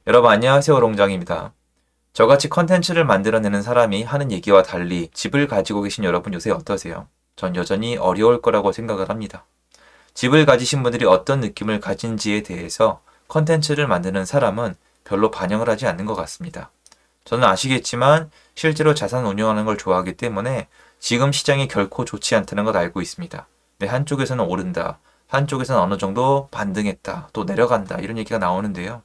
여러분 안녕하세요, 롱장입니다. 저같이 컨텐츠를 만들어내는 사람이 하는 얘기와 달리 집을 가지고 계신 여러분 요새 어떠세요? 전 여전히 어려울 거라고 생각을 합니다. 집을 가지신 분들이 어떤 느낌을 가진지에 대해서 컨텐츠를 만드는 사람은 별로 반영을 하지 않는 것 같습니다. 저는 아시겠지만 실제로 자산 운용하는 걸 좋아하기 때문에 지금 시장이 결코 좋지 않다는 걸 알고 있습니다. 네, 한쪽에서는 오른다, 한쪽에서는 어느 정도 반등했다, 또 내려간다 이런 얘기가 나오는데요.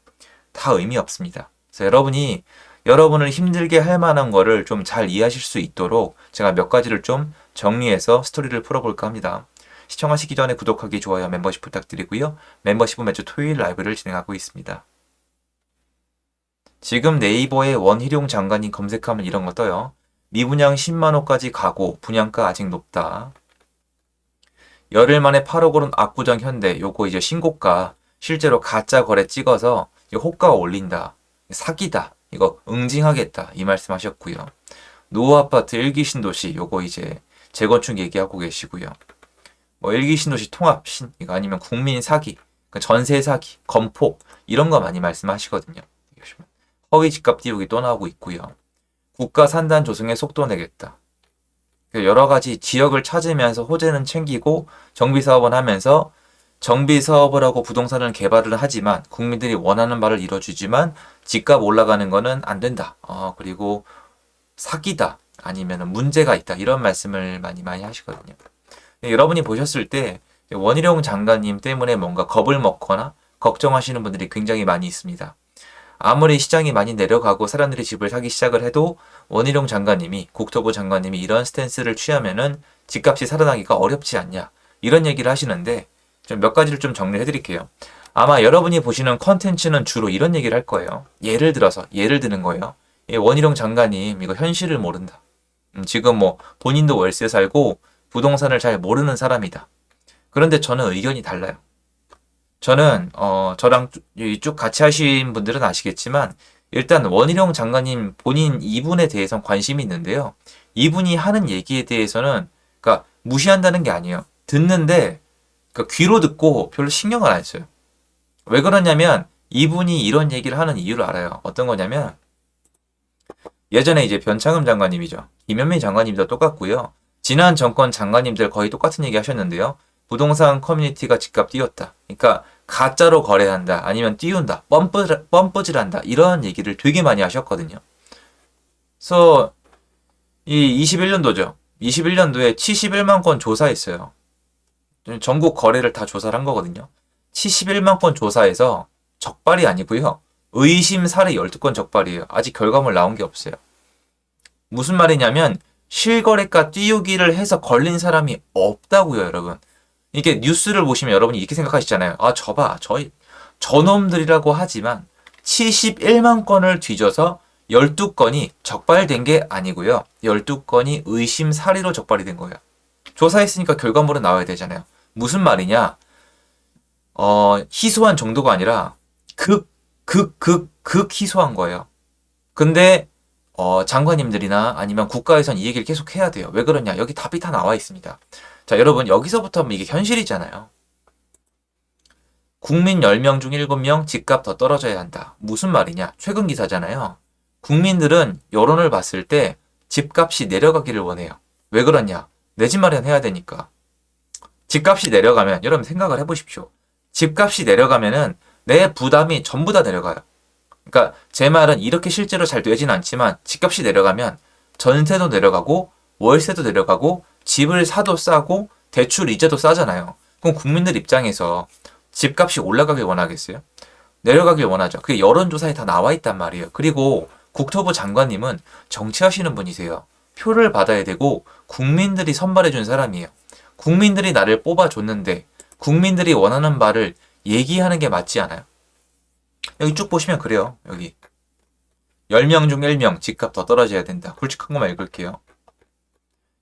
다 의미 없습니다. 그래서 여러분이 여러분을 힘들게 할 만한 거를 좀 잘 이해하실 수 있도록 제가 몇 가지를 좀 정리해서 스토리를 풀어볼까 합니다. 시청하시기 전에 구독하기, 좋아요, 멤버십 부탁드리고요. 멤버십은 매주 토요일 라이브를 진행하고 있습니다. 지금 네이버에 원희룡 장관님 검색하면 이런 거 떠요. 미분양 10만호까지 가고 분양가 아직 높다. 열흘 만에 8억 오른 압구정 현대, 요거 이제 신고가 실제로 가짜 거래 찍어서 호가 올린다. 사기다. 이거 응징하겠다. 이 말씀 하셨고요. 노후 아파트 일기 신도시 요거 이제 재건축 얘기하고 계시고요. 뭐 일기 신도시 통합 이거 아니면 국민 사기, 그러니까 전세 사기, 건폭 이런 거 많이 말씀하시거든요. 허위 집값 띄우기 또 나오고 있고요. 국가 산단 조성에 속도 내겠다. 여러 가지 지역을 찾으면서 호재는 챙기고 정비 사업은 하면서 정비 사업을 하고 부동산을 개발을 하지만 국민들이 원하는 바를 이뤄주지만 집값 올라가는 거는 안 된다. 그리고 사기다. 아니면 문제가 있다. 이런 말씀을 많이 하시거든요. 여러분이 보셨을 때 원희룡 장관님 때문에 뭔가 겁을 먹거나 걱정하시는 분들이 굉장히 많이 있습니다. 아무리 시장이 많이 내려가고 사람들이 집을 사기 시작을 해도 원희룡 장관님이, 국토부 장관님이 이런 스탠스를 취하면은 집값이 살아나기가 어렵지 않냐. 이런 얘기를 하시는데 좀 몇 가지를 좀 정리해 드릴게요. 아마 여러분이 보시는 컨텐츠는 주로 이런 얘기를 할 거예요. 예를 드는 거예요. 원희룡 장관님 이거 현실을 모른다. 지금 뭐 본인도 월세 살고 부동산을 잘 모르는 사람이다. 그런데 저는 의견이 달라요. 저는 저랑 쭉 같이 하신 분들은 아시겠지만 일단 원희룡 장관님 본인 이분에 대해서는 관심이 있는데요. 이분이 하는 얘기에 대해서는 그러니까 무시한다는 게 아니에요. 듣는데 그러니까 귀로 듣고 별로 신경을 안 써요. 왜 그러냐면 이분이 이런 얘기를 하는 이유를 알아요. 어떤 거냐면 예전에 이제 변창흠 장관님이죠. 김현미 장관님도 똑같고요. 지난 정권 장관님들 거의 똑같은 얘기 하셨는데요. 부동산 커뮤니티가 집값 띄웠다. 그러니까 가짜로 거래한다. 아니면 띄운다. 뻔뿌질한다. 이런 얘기를 되게 많이 하셨거든요. 그래서 이 21년도죠. 21년도에 71만 건 조사했어요. 전국 거래를 다 조사를 한 거거든요. 71만 건 조사해서 적발이 아니고요. 의심 사례 12건 적발이에요. 아직 결과물 나온 게 없어요. 무슨 말이냐면 실거래가 띄우기를 해서 걸린 사람이 없다고요, 여러분. 이게 뉴스를 보시면 여러분이 이렇게 생각하시잖아요. 저놈들이라고 하지만 71만 건을 뒤져서 12건이 적발된 게 아니고요. 12건이 의심 사례로 적발이 된 거예요. 조사했으니까 결과물은 나와야 되잖아요. 무슨 말이냐? 희소한 정도가 아니라 극 희소한 거예요. 근데 장관님들이나 아니면 국가에선 이 얘기를 계속 해야 돼요. 왜 그러냐? 여기 답이 다 나와 있습니다. 자, 여러분 여기서부터 이게 현실이잖아요. 국민 10명 중 7명 집값 더 떨어져야 한다. 무슨 말이냐? 최근 기사잖아요. 국민들은 여론을 봤을 때 집값이 내려가기를 원해요. 왜 그러냐? 내 집 마련해야 되니까. 집값이 내려가면 여러분 생각을 해보십시오. 집값이 내려가면은 내 부담이 전부 다 내려가요. 그러니까 제 말은 이렇게 실제로 잘 되진 않지만 집값이 내려가면 전세도 내려가고 월세도 내려가고 집을 사도 싸고 대출 이자도 싸잖아요. 그럼 국민들 입장에서 집값이 올라가길 원하겠어요? 내려가길 원하죠. 그게 여론조사에 다 나와 있단 말이에요. 그리고 국토부 장관님은 정치하시는 분이세요. 표를 받아야 되고 국민들이 선발해 준 사람이에요. 국민들이 나를 뽑아줬는데 국민들이 원하는 바를 얘기하는 게 맞지 않아요? 여기 쭉 보시면 그래요. 여기 10명 중 1명 집값 더 떨어져야 된다. 굵직한 것만 읽을게요.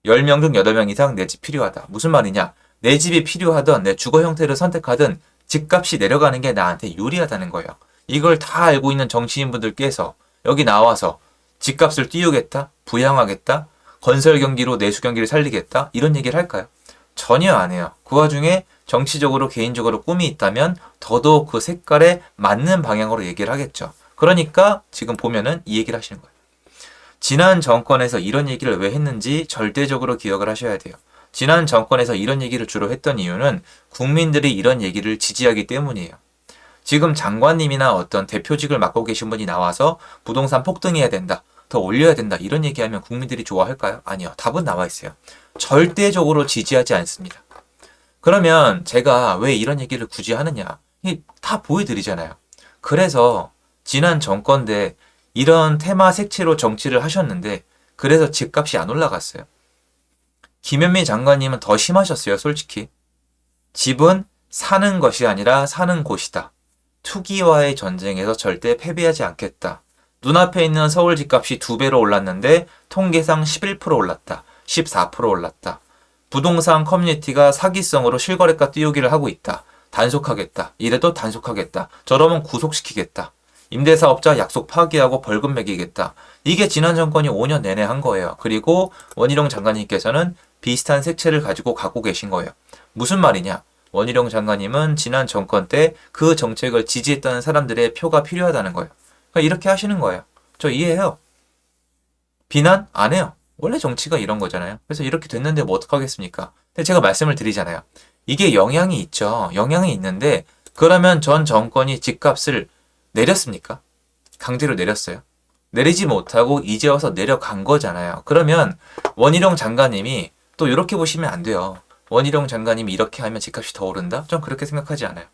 10명 중 8명 이상 내 집 필요하다. 무슨 말이냐? 내 집이 필요하던 내 주거 형태를 선택하든 집값이 내려가는 게 나한테 유리하다는 거예요. 이걸 다 알고 있는 정치인분들께서 여기 나와서 집값을 띄우겠다? 부양하겠다? 건설 경기로 내수 경기를 살리겠다? 이런 얘기를 할까요? 전혀 안 해요. 그 와중에 정치적으로 개인적으로 꿈이 있다면 더더욱 그 색깔에 맞는 방향으로 얘기를 하겠죠. 그러니까 지금 보면은 이 얘기를 하시는 거예요. 지난 정권에서 이런 얘기를 왜 했는지 절대적으로 기억을 하셔야 돼요. 지난 정권에서 이런 얘기를 주로 했던 이유는 국민들이 이런 얘기를 지지하기 때문이에요. 지금 장관님이나 어떤 대표직을 맡고 계신 분이 나와서 부동산 폭등해야 된다, 더 올려야 된다 이런 얘기하면 국민들이 좋아할까요? 아니요. 답은 나와 있어요. 절대적으로 지지하지 않습니다. 그러면 제가 왜 이런 얘기를 굳이 하느냐? 다 보여드리잖아요. 그래서 지난 정권 때 이런 테마 색채로 정치를 하셨는데 그래서 집값이 안 올라갔어요. 김현미 장관님은 더 심하셨어요, 솔직히. 집은 사는 것이 아니라 사는 곳이다. 투기와의 전쟁에서 절대 패배하지 않겠다. 눈앞에 있는 서울 집값이 2배로 올랐는데 통계상 11% 올랐다. 14% 올랐다. 부동산 커뮤니티가 사기성으로 실거래가 띄우기를 하고 있다. 단속하겠다. 이래도 단속하겠다. 저러면 구속시키겠다. 임대사업자 약속 파기하고 벌금 매기겠다. 이게 지난 정권이 5년 내내 한 거예요. 그리고 원희룡 장관님께서는 비슷한 색채를 가지고 갖고 계신 거예요. 무슨 말이냐? 원희룡 장관님은 지난 정권 때 그 정책을 지지했던 사람들의 표가 필요하다는 거예요. 그러니까 이렇게 하시는 거예요. 저 이해해요. 비난? 안 해요. 원래 정치가 이런 거잖아요. 그래서 이렇게 됐는데 뭐 어떡하겠습니까? 근데 제가 말씀을 드리잖아요. 이게 영향이 있죠. 영향이 있는데 그러면 전 정권이 집값을 내렸습니까? 강제로 내렸어요. 내리지 못하고 이제 와서 내려간 거잖아요. 그러면 원희룡 장관님이 또 이렇게 보시면 안 돼요. 원희룡 장관님이 이렇게 하면 집값이 더 오른다? 전 그렇게 생각하지 않아요.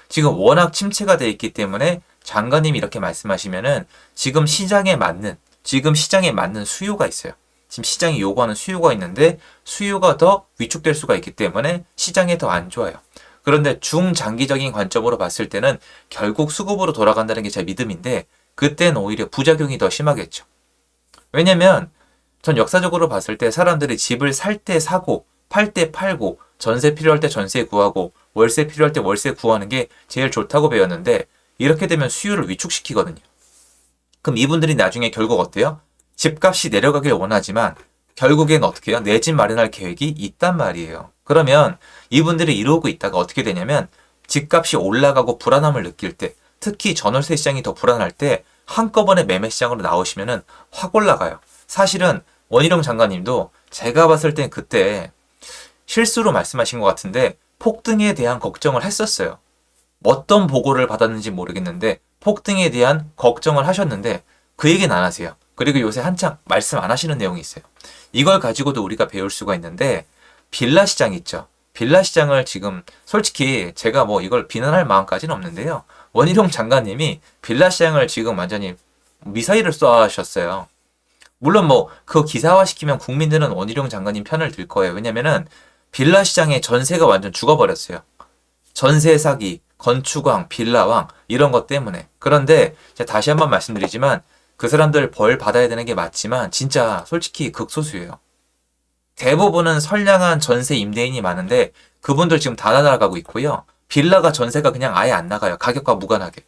지금 워낙 침체가 돼 있기 때문에 장관님이 이렇게 말씀하시면은 지금 시장에 맞는 수요가 있어요. 지금 시장이 요구하는 수요가 있는데 수요가 더 위축될 수가 있기 때문에 시장에 더 안 좋아요. 그런데 중장기적인 관점으로 봤을 때는 결국 수급으로 돌아간다는 게 제 믿음인데 그때는 오히려 부작용이 더 심하겠죠. 왜냐면 전 역사적으로 봤을 때 사람들이 집을 살 때 사고 팔 때 팔고 전세 필요할 때 전세 구하고 월세 필요할 때 월세 구하는 게 제일 좋다고 배웠는데 이렇게 되면 수요를 위축시키거든요. 그럼 이분들이 나중에 결국 어때요? 집값이 내려가길 원하지만 결국엔 어떻게 해요? 내 집 마련할 계획이 있단 말이에요. 그러면 이분들이 이러고 있다가 어떻게 되냐면 집값이 올라가고 불안함을 느낄 때 특히 전월세 시장이 더 불안할 때 한꺼번에 매매 시장으로 나오시면은 확 올라가요. 사실은 원희룡 장관님도 제가 봤을 땐 그때 실수로 말씀하신 것 같은데 폭등에 대한 걱정을 했었어요. 어떤 보고를 받았는지 모르겠는데 폭등에 대한 걱정을 하셨는데 그 얘기는 안 하세요. 그리고 요새 한창 말씀 안 하시는 내용이 있어요. 이걸 가지고도 우리가 배울 수가 있는데 빌라 시장 있죠. 빌라 시장을 지금 솔직히 제가 뭐 이걸 비난할 마음까지는 없는데요. 원희룡 장관님이 빌라 시장을 지금 완전히 미사일을 쏘아하셨어요. 물론 뭐 그 기사화시키면 국민들은 원희룡 장관님 편을 들 거예요. 왜냐면은 빌라 시장의 전세가 완전 죽어버렸어요. 전세 사기, 건축왕, 빌라왕 이런 것 때문에. 그런데 제가 다시 한번 말씀드리지만 그 사람들 벌 받아야 되는 게 맞지만 진짜 솔직히 극소수예요. 대부분은 선량한 전세 임대인이 많은데 그분들 지금 다 날아가고 있고요. 빌라가 전세가 그냥 아예 안 나가요. 가격과 무관하게.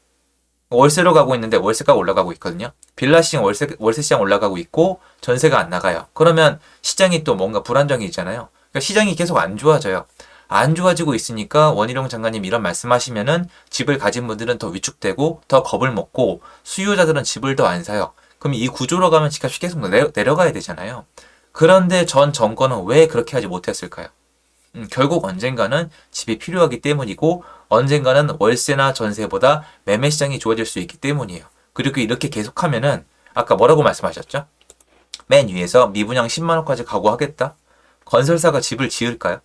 월세로 가고 있는데 월세가 올라가고 있거든요. 빌라 시장 월세 시장 올라가고 있고 전세가 안 나가요. 그러면 시장이 또 뭔가 불안정이 있잖아요. 그러니까 시장이 계속 안 좋아져요. 안 좋아지고 있으니까 원희룡 장관님 이런 말씀하시면은 집을 가진 분들은 더 위축되고 더 겁을 먹고 수요자들은 집을 더 안 사요. 그럼 이 구조로 가면 집값이 계속 내려가야 되잖아요. 그런데 전 정권은 왜 그렇게 하지 못했을까요? 결국 언젠가는 집이 필요하기 때문이고 언젠가는 월세나 전세보다 매매 시장이 좋아질 수 있기 때문이에요. 그리고 이렇게 계속하면은 아까 뭐라고 말씀하셨죠? 맨 위에서 미분양 10만 원까지 각오하겠다? 건설사가 집을 지을까요?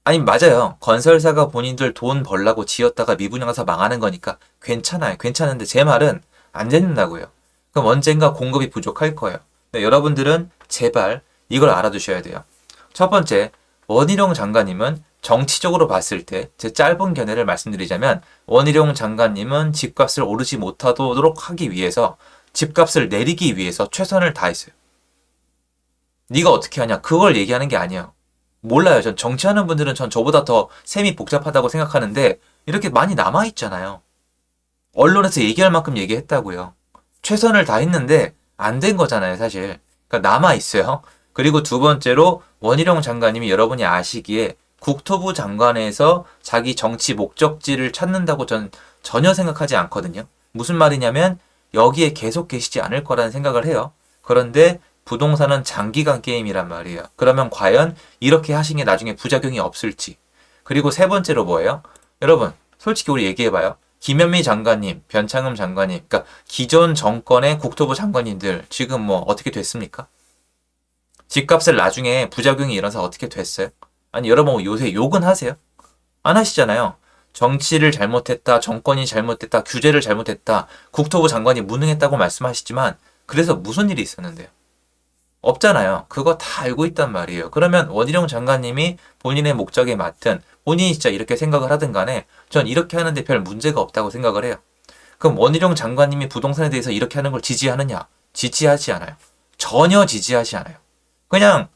아니 맞아요. 건설사가 본인들 돈 벌라고 지었다가 미분양해서 망하는 거니까 괜찮아요. 괜찮은데 제 말은 안 된다고요. 그럼 언젠가 공급이 부족할 거예요. 네, 여러분들은 제발 이걸 알아두셔야 돼요. 첫 번째, 원희룡 장관님은 정치적으로 봤을 때 제 짧은 견해를 말씀드리자면 원희룡 장관님은 집값을 오르지 못하도록 하기 위해서 집값을 내리기 위해서 최선을 다했어요. 네가 어떻게 하냐 그걸 얘기하는 게 아니에요. 몰라요. 전 정치하는 분들은 전 저보다 더 셈이 복잡하다고 생각하는데 이렇게 많이 남아있잖아요. 언론에서 얘기할 만큼 얘기했다고요. 최선을 다했는데 안 된 거잖아요 사실. 그러니까 남아있어요. 그리고 두 번째로 원희룡 장관님이 여러분이 아시기에 국토부 장관에서 자기 정치 목적지를 찾는다고 전 전혀 생각하지 않거든요. 무슨 말이냐면 여기에 계속 계시지 않을 거라는 생각을 해요. 그런데 부동산은 장기간 게임이란 말이에요. 그러면 과연 이렇게 하신 게 나중에 부작용이 없을지. 그리고 세 번째로 뭐예요? 여러분, 솔직히 우리 얘기해봐요. 김현미 장관님, 변창흠 장관님, 그러니까 기존 정권의 국토부 장관님들 지금 뭐 어떻게 됐습니까? 집값을 나중에 부작용이 일어나서 어떻게 됐어요? 아니 여러분 요새 욕은 하세요? 안 하시잖아요. 정치를 잘못했다, 정권이 잘못했다, 규제를 잘못했다, 국토부 장관이 무능했다고 말씀하시지만 그래서 무슨 일이 있었는데요? 없잖아요. 그거 다 알고 있단 말이에요. 그러면 원희룡 장관님이 본인의 목적에 맞든 본인이 진짜 이렇게 생각을 하든 간에 전 이렇게 하는데 별 문제가 없다고 생각을 해요. 그럼 원희룡 장관님이 부동산에 대해서 이렇게 하는 걸 지지하느냐? 지지하지 않아요. 전혀 지지하지 않아요. 그냥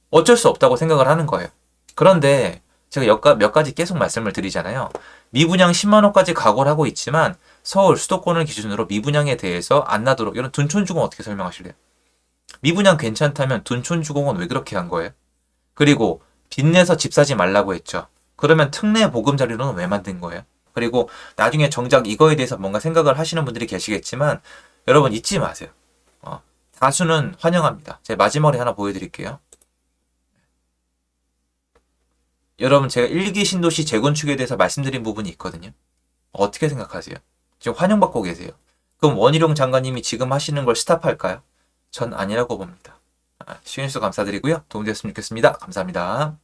어쩔 수 없다고 생각을 하는 거예요. 그런데 제가 몇 가지 계속 말씀을 드리잖아요. 미분양 10만 원까지 각오를 하고 있지만 서울 수도권을 기준으로 미분양에 대해서 안 나도록 이런 둔촌주공 어떻게 설명하실래요? 미분양 괜찮다면 둔촌주공은 왜 그렇게 한 거예요? 그리고 빚내서 집 사지 말라고 했죠. 그러면 특례 보금자리로는 왜 만든 거예요? 그리고 나중에 정작 이거에 대해서 뭔가 생각을 하시는 분들이 계시겠지만 여러분 잊지 마세요. 다수는 환영합니다. 제 마지막에 하나 보여드릴게요. 여러분 제가 1기 신도시 재건축에 대해서 말씀드린 부분이 있거든요. 어떻게 생각하세요? 지금 환영받고 계세요. 그럼 원희룡 장관님이 지금 하시는 걸 스탑할까요? 전 아니라고 봅니다. 시청해주셔서 감사드리고요. 도움되셨으면 좋겠습니다. 감사합니다.